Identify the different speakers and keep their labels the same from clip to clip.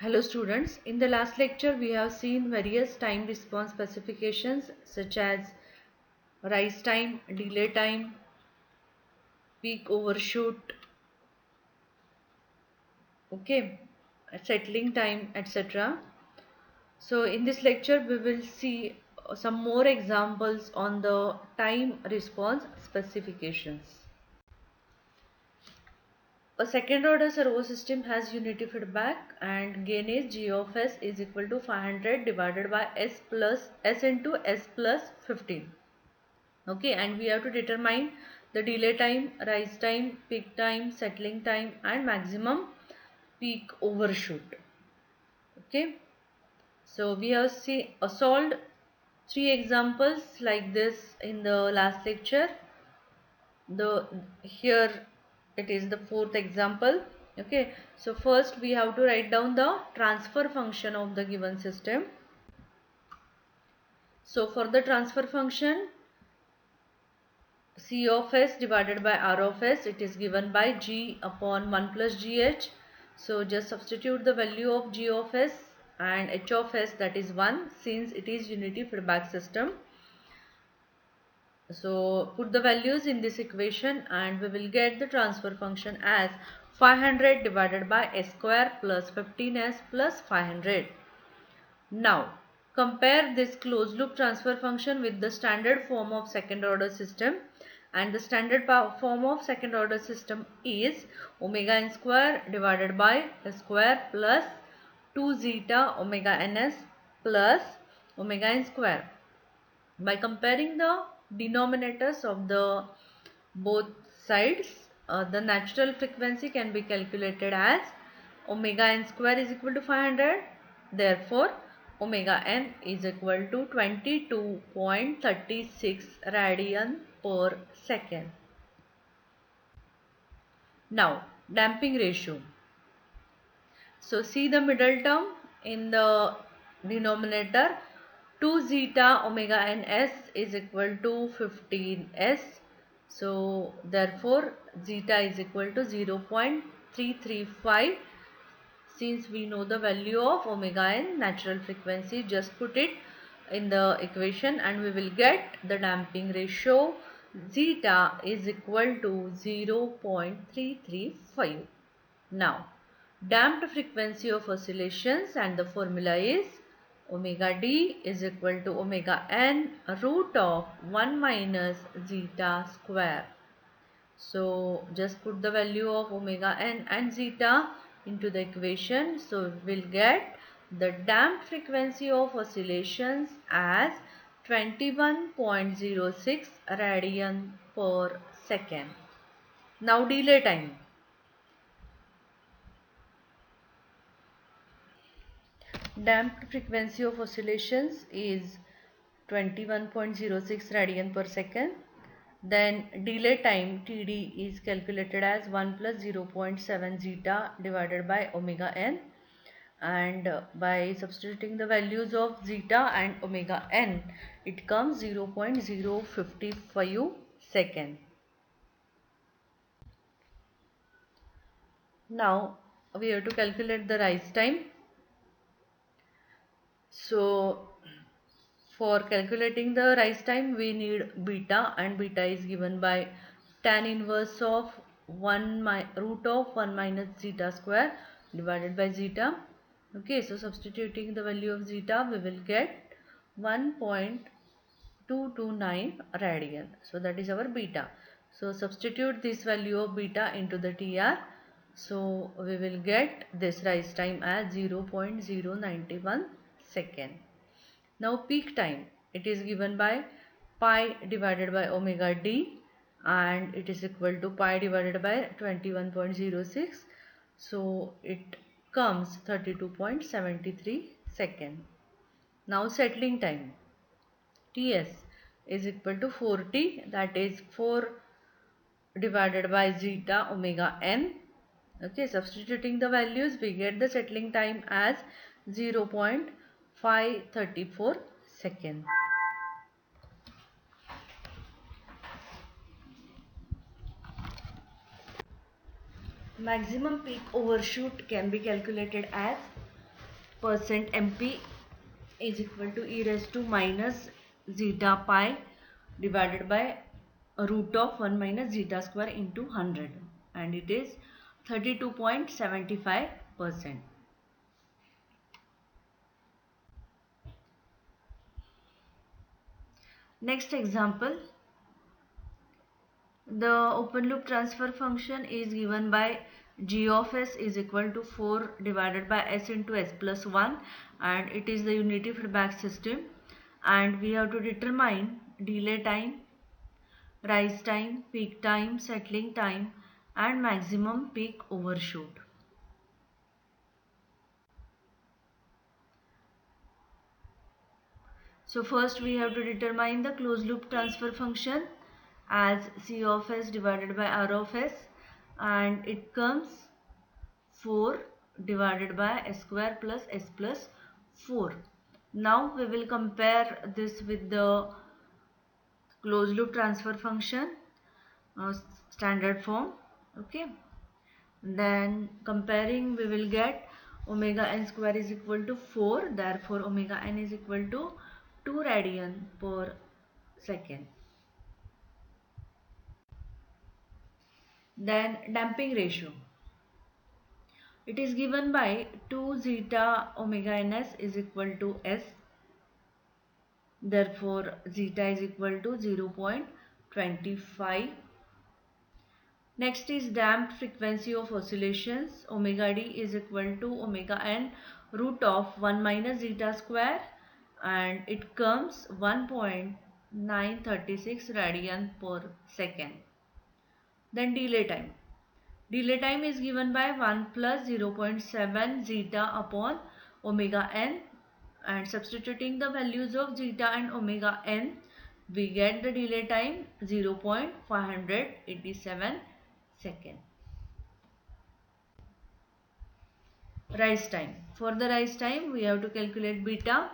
Speaker 1: Hello students, in the last lecture we have seen various time response specifications such as rise time, delay time, peak overshoot, okay, settling time, etc. So in this lecture we will see some more examples on the time response specifications. A second order servo system has unity feedback and gain is G of S is equal to 500 divided by S into S plus 15. Okay, and we have to determine the delay time, rise time, peak time, settling time and maximum peak overshoot. Okay, so we have solved three examples like this in the last lecture. Here it is the fourth example. Okay, so first we have to write down the transfer function of the given system. So for the transfer function, C of S divided by R of S, it is given by G upon 1 plus GH. So just substitute the value of G of S and H of S, that is 1, since it is unity feedback system. So put the values in this equation and we will get the transfer function as 500 divided by S square plus 15S plus 500. Now compare this closed loop transfer function with the standard form of second order system, and the standard form of second order system is omega n square divided by S square plus 2 zeta omega ns plus omega n square. By comparing the denominators of the both sides, the natural frequency can be calculated as omega n square is equal to 500. Therefore, omega n is equal to 22.36 radian per second. Now, damping ratio. So, see the middle term in the denominator. 2 zeta omega ns is equal to 15s. So, therefore, zeta is equal to 0.335. Since we know the value of omega n natural frequency, just put it in the equation and we will get the damping ratio. Zeta is equal to 0.335. Now, damped frequency of oscillations, and the formula is omega d is equal to omega n root of 1 minus zeta square. So just put the value of omega n and zeta into the equation. So we will get the damped frequency of oscillations as 21.06 radian per second. Now delay time. Damped frequency of oscillations is 21.06 radian per second. Then delay time Td is calculated as 1 plus 0.7 zeta divided by omega n, and by substituting the values of zeta and omega n, it comes 0.055 second. Now we have to calculate the rise time. So for calculating the rise time we need beta, and beta is given by tan inverse of root of 1 minus zeta square divided by zeta. Okay, so substituting the value of zeta we will get 1.229 radian. So that is our beta. So substitute this value of beta into the TR. So we will get this rise time as 0.091 second. Now peak time, it is given by pi divided by omega d, and it is equal to pi divided by 21.06. So it comes 32.73 second. Now settling time, Ts is equal to 4t, that is 4 divided by zeta omega n. Okay, substituting the values we get the settling time as 0.534 second. Maximum peak overshoot can be calculated as percent MP is equal to e raised to minus zeta pi divided by root of 1 minus zeta square into 100, and it is 32.75%. Next example, the open loop transfer function is given by g of s is equal to 4 divided by s into s plus 1, and it is the unity feedback system, and we have to determine delay time, rise time, peak time, settling time, and maximum peak overshoot. So first we have to determine the closed loop transfer function as C of s divided by R of s, and it comes 4 divided by s square plus s plus 4. Now we will compare this with the closed loop transfer function standard form. Okay, then comparing we will get omega n square is equal to 4, therefore omega n is equal to 2 radian per second. Then damping ratio, it is given by 2 zeta omega ns is equal to s, therefore zeta is equal to 0.25. Next is damped frequency of oscillations, omega d is equal to omega n root of 1 minus zeta square, and it comes 1.936 radian per second. Then delay time. Delay time is given by 1 plus 0.7 zeta upon omega n, and substituting the values of zeta and omega n, we get the delay time 0.587 second. Rise time. For the rise time, we have to calculate beta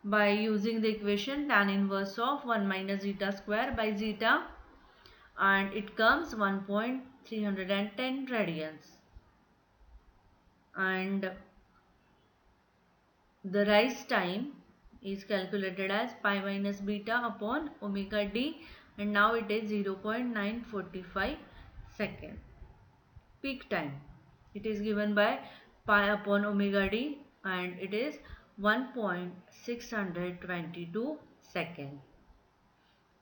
Speaker 1: by using the equation tan inverse of 1 minus zeta square by zeta, and it comes 1.310 radians. And the rise time is calculated as pi minus beta upon omega d, and now it is 0.945 second. Peak time, it is given by pi upon omega d, and it is 1.622 second.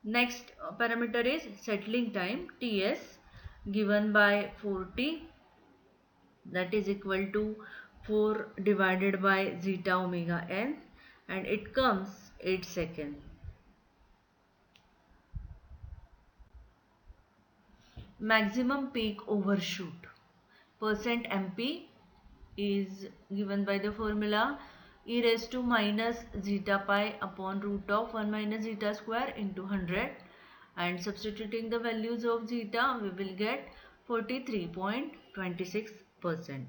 Speaker 1: Next parameter is settling time, Ts, given by 40, that is equal to 4 divided by zeta omega n, and it comes 8 seconds. Maximum peak overshoot, percent MP is given by the formula e raised to minus zeta pi upon root of 1 minus zeta square into 100, and substituting the values of zeta we will get 43.26%.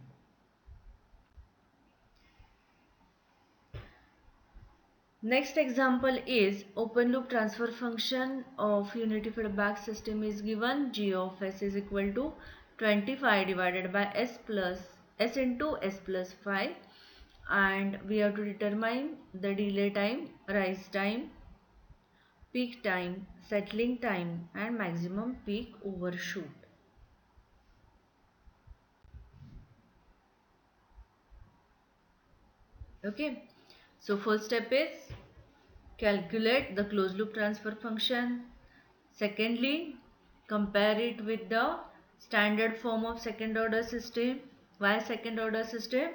Speaker 1: Next example is open loop transfer function of unity feedback system is given. G of s is equal to 25 divided by s plus s into s plus 5, and we have to determine the delay time, rise time, peak time, settling time, and maximum peak overshoot. Okay, so first step is calculate the closed loop transfer function. Secondly, compare it with the standard form of second order system. Why second order system?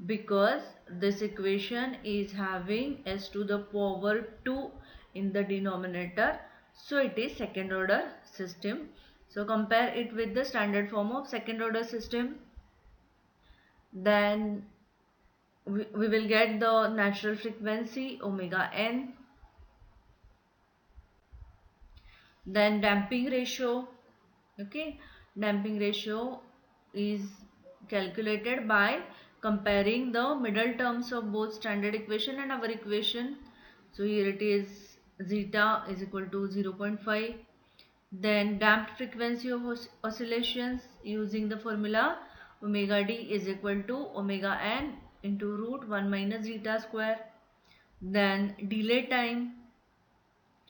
Speaker 1: Because this equation is having s to the power 2 in the denominator, so it is second order system. So compare it with the standard form of second order system. Then we will get the natural frequency omega n. Then damping ratio. Okay, damping ratio is calculated by comparing the middle terms of both standard equation and our equation. So here it is zeta is equal to 0.5. Then damped frequency of oscillations using the formula omega d is equal to omega n into root 1 minus zeta square. Then delay time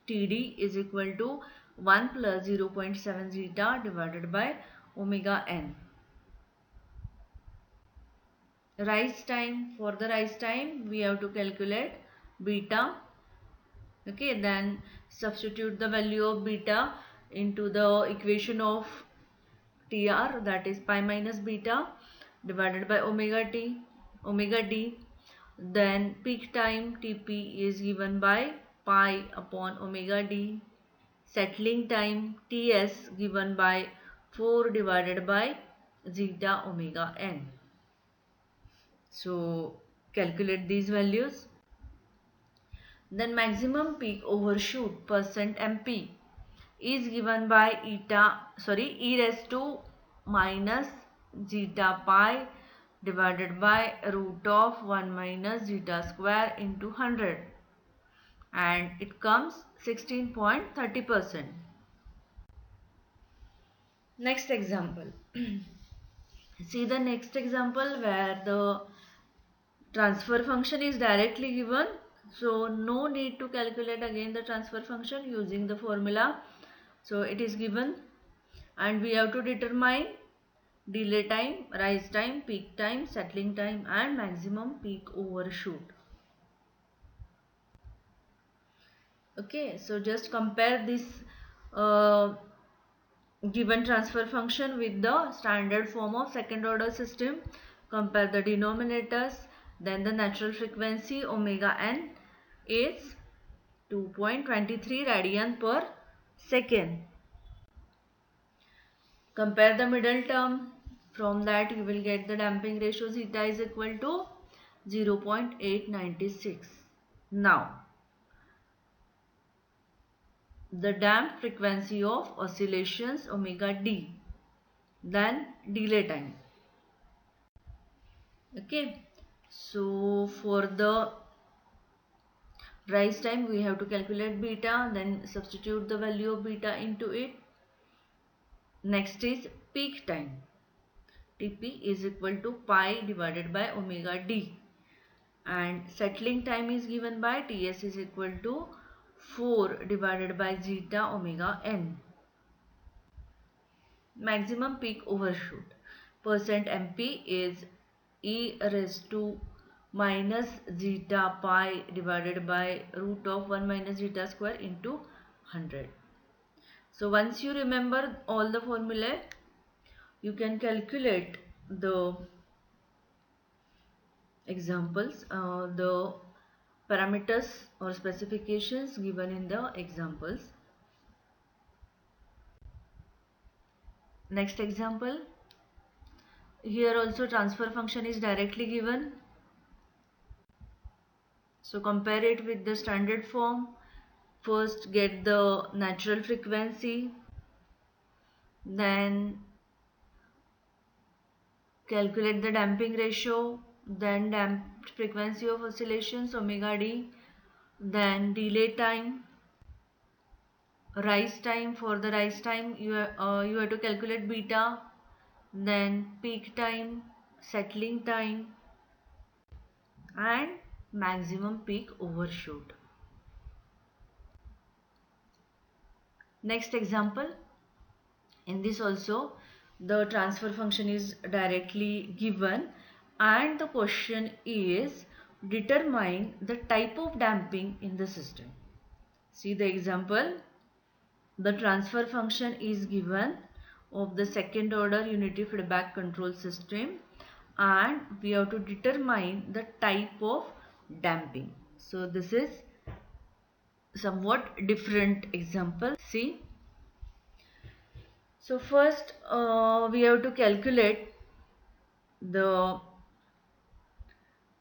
Speaker 1: Td is equal to 1 plus 0.7 zeta divided by omega n. Rise time, for the rise time we have to calculate beta. Okay, then substitute the value of beta into the equation of Tr, that is pi minus beta divided by omega d. Then peak time Tp is given by pi upon omega d. Settling time Ts given by 4 divided by zeta omega n. So calculate these values. Then maximum peak overshoot percent MP is given by e raised to minus zeta pi divided by root of 1 minus zeta square into 100, and it comes 16.30%. Next example. See the next example where the transfer function is directly given, so no need to calculate again the transfer function using the formula. So it is given and we have to determine delay time, rise time, peak time, settling time and maximum peak overshoot. Okay, so just compare this given transfer function with the standard form of second order system. Compare the denominators. Then the natural frequency omega n is 2.23 radian per second. Compare the middle term. From that you will get the damping ratio zeta is equal to 0.896. Now the damped frequency of oscillations omega d, then delay time. Okay, so for the rise time we have to calculate beta, then substitute the value of beta into it. Next is peak time. Tp is equal to pi divided by omega d, and settling time is given by Ts is equal to 4 divided by zeta omega n. Maximum peak overshoot percent MP is e raised to minus zeta pi divided by root of 1 minus zeta square into 100. So once you remember all the formulae, you can calculate the examples, the parameters or specifications given in the examples. Next example. Here also transfer function is directly given. So compare it with the standard form. First get the natural frequency, then calculate the damping ratio, then damped frequency of oscillations omega d, then delay time, rise time. For the rise time you have to calculate beta, then peak time, settling time and maximum peak overshoot. Next example. In this also the transfer function is directly given and the question is determine the type of damping in the system. See the example. The transfer function is given of the second order unity feedback control system and we have to determine the type of damping. So this is somewhat different example. See, so first we have to calculate the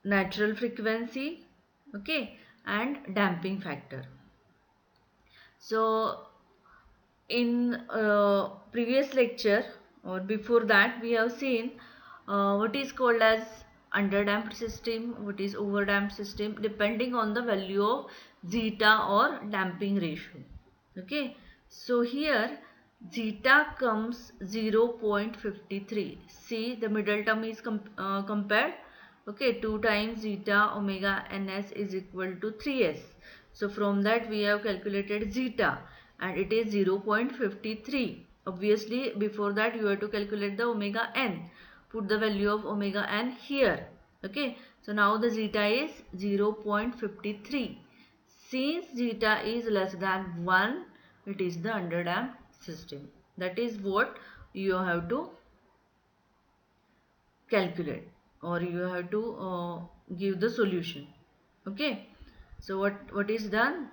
Speaker 1: natural frequency, okay, and damping factor. So in previous lecture or before that we have seen what is called as underdamped system, what is overdamped system, depending on the value of zeta or damping ratio. Okay, so here zeta comes 0.53. See the middle term is compared Okay, 2 times zeta omega ns is equal to 3s. So from that we have calculated zeta and it is 0.53. Obviously before that you have to calculate the omega n. Put the value of omega n here. Okay, so now the zeta is 0.53. Since zeta is less than 1, it is the underdamped system. That is what you have to calculate, or you have to give the solution. Okay, so what is done,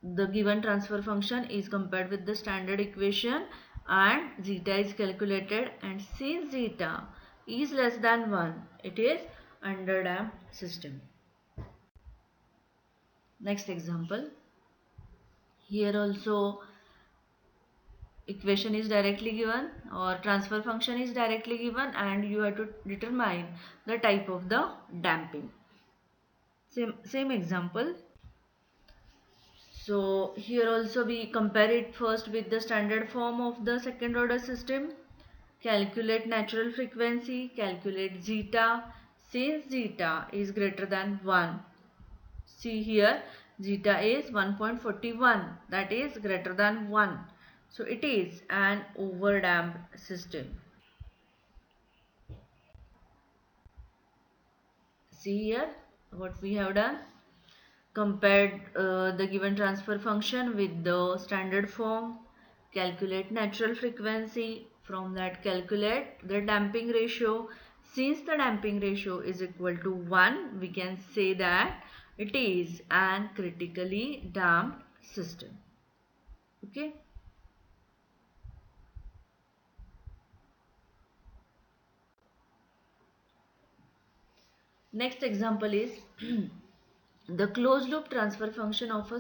Speaker 1: the given transfer function is compared with the standard equation and zeta is calculated, and since zeta is less than 1, it is underdamped system. Next example, here also equation is directly given or transfer function is directly given, and you have to determine the type of the damping. Same example. So here also we compare it first with the standard form of the second order system. Calculate natural frequency, calculate zeta. Since zeta is greater than 1, see here zeta is 1.41, that is greater than 1. So it is an overdamped system. See here what we have done. Compared the given transfer function with the standard form, calculate natural frequency, from that calculate the damping ratio. Since the damping ratio is equal to 1, we can say that it is an critically damped system. Okay. Next example is the closed loop transfer function of a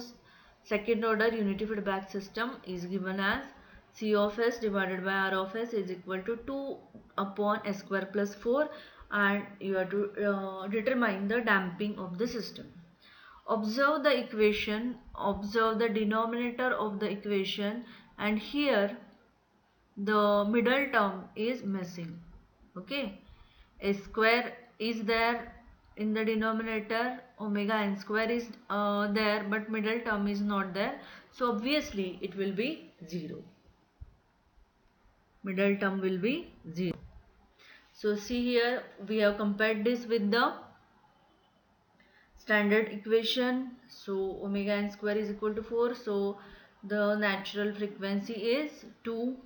Speaker 1: second order unity feedback system is given as C of s divided by R of s is equal to 2 upon s square plus 4, and you have to determine the damping of the system. Observe the equation, observe the denominator of the equation, and here the middle term is missing. Okay, s square is there in the denominator, omega n square is there, but middle term is not there, so obviously it will be 0. Middle term will be 0. So see here we have compared this with the standard equation. So omega n square is equal to 4, so the natural frequency is 2,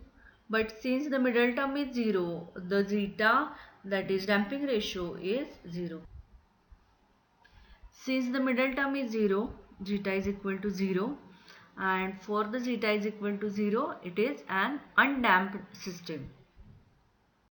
Speaker 1: but since the middle term is 0, the zeta, that is damping ratio, is 0. Since the middle term is 0, zeta is equal to 0, and for the zeta is equal to 0, it is an undamped system.